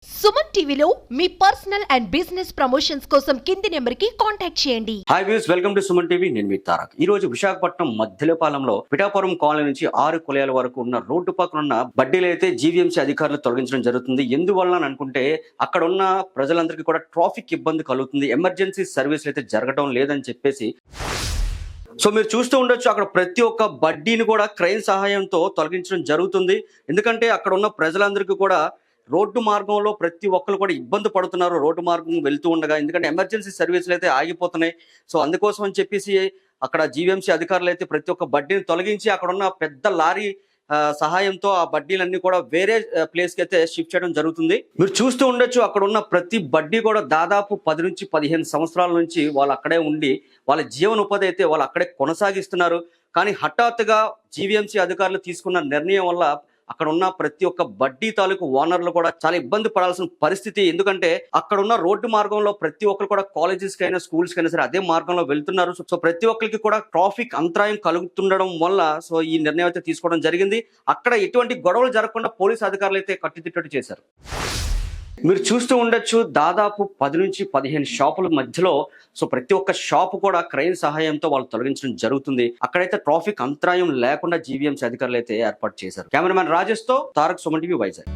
సుమన్ టీవీలో మీ personal and business promotions కోసం కింది నెంబర్కి కాంటాక్ట్ చేయండి. Hi views, welcome to Suman TV. నేను మీ తారక్. ఈ రోజు విశాఖపట్నం మధ్యలపాలెంలో పిఠాపురం కాలనీ నుంచి 6 కులాల వరకు ఉన్న రోడ్డు పక్కన ఉన్న బడ్డీలు అయితే జీవీఎంసీ అధికారులు తొలగించడం జరుగుతుంది. ఎందువల్ల అనుకుంటే అక్కడ ఉన్న ప్రజలందరికీ కూడా ట్రాఫిక్ ఇబ్బంది కలుగుతుంది, ఎమర్జెన్సీ సర్వీసులు అయితే జరగడం లేదని చెప్పేసి. సో మీరు చూస్తూ ఉండొచ్చు, అక్కడ ప్రతి ఒక్క బడ్డీని కూడా క్రెయిన్ సహాయంతో తొలగించడం జరుగుతుంది. ఎందుకంటే అక్కడ ఉన్న ప్రజలందరికీ కూడా రోడ్డు మార్గంలో ప్రతి ఒక్కరు కూడా ఇబ్బంది పడుతున్నారు రోడ్డు మార్గం వెళ్తూ ఉండగా. ఎందుకంటే ఎమర్జెన్సీ సర్వీసులు అయితే ఆగిపోతున్నాయి. సో అందుకోసం అని చెప్పేసి అక్కడ జీవీఎంసీ అధికారులు అయితే ప్రతి ఒక్క బడ్డీని తొలగించి అక్కడ ఉన్న పెద్ద లారీ సహాయంతో ఆ బడ్డీలన్నీ కూడా వేరే ప్లేస్కి అయితే షిఫ్ట్ చేయడం జరుగుతుంది. మీరు చూస్తూ ఉండొచ్చు, అక్కడ ఉన్న ప్రతి బడ్డీ కూడా దాదాపు 10 నుంచి 15 సంవత్సరాల నుంచి వాళ్ళు అక్కడే ఉండి వాళ్ళ జీవనోపాధి అయితే వాళ్ళు అక్కడే కొనసాగిస్తున్నారు. కానీ హఠాత్తుగా జీవీఎంసీ అధికారులు తీసుకున్న నిర్ణయం వల్ల అక్కడ ఉన్న ప్రతి ఒక్క బడ్డీ తాలూకు ఓనర్లు కూడా చాలా ఇబ్బంది పడాల్సిన పరిస్థితి. ఎందుకంటే అక్కడ ఉన్న రోడ్డు మార్గంలో ప్రతి ఒక్కరు కూడా కాలేజెస్ కైనా స్కూల్స్ కైనా సరే అదే మార్గంలో వెళ్తున్నారు. సో ప్రతి ఒక్కరికి కూడా ట్రాఫిక్ అంతరాయం కలుగుతుండడం వల్ల సో ఈ నిర్ణయం అయితే తీసుకోవడం జరిగింది. అక్కడ ఎటువంటి గొడవలు జరగకుండా పోలీసు అధికారులు అయితే కట్టుదిట్టట్టు చేశారు. మీరు చూస్తూ ఉండొచ్చు, దాదాపు 10 నుంచి 15 షాపుల మధ్యలో సో ప్రతి ఒక్క షాపు కూడా క్రెయిన్ సహాయంతో వాళ్ళు తొలగించడం జరుగుతుంది. అక్కడైతే ట్రాఫిక్ అంతరాయం లేకుండా జీవీఎంసీ అధికారులు అయితే ఏర్పాటు చేశారు. కెమెరామెన్ రాజేష్ తో తారక్, సుమన్ టీవీ, వైజాగ్.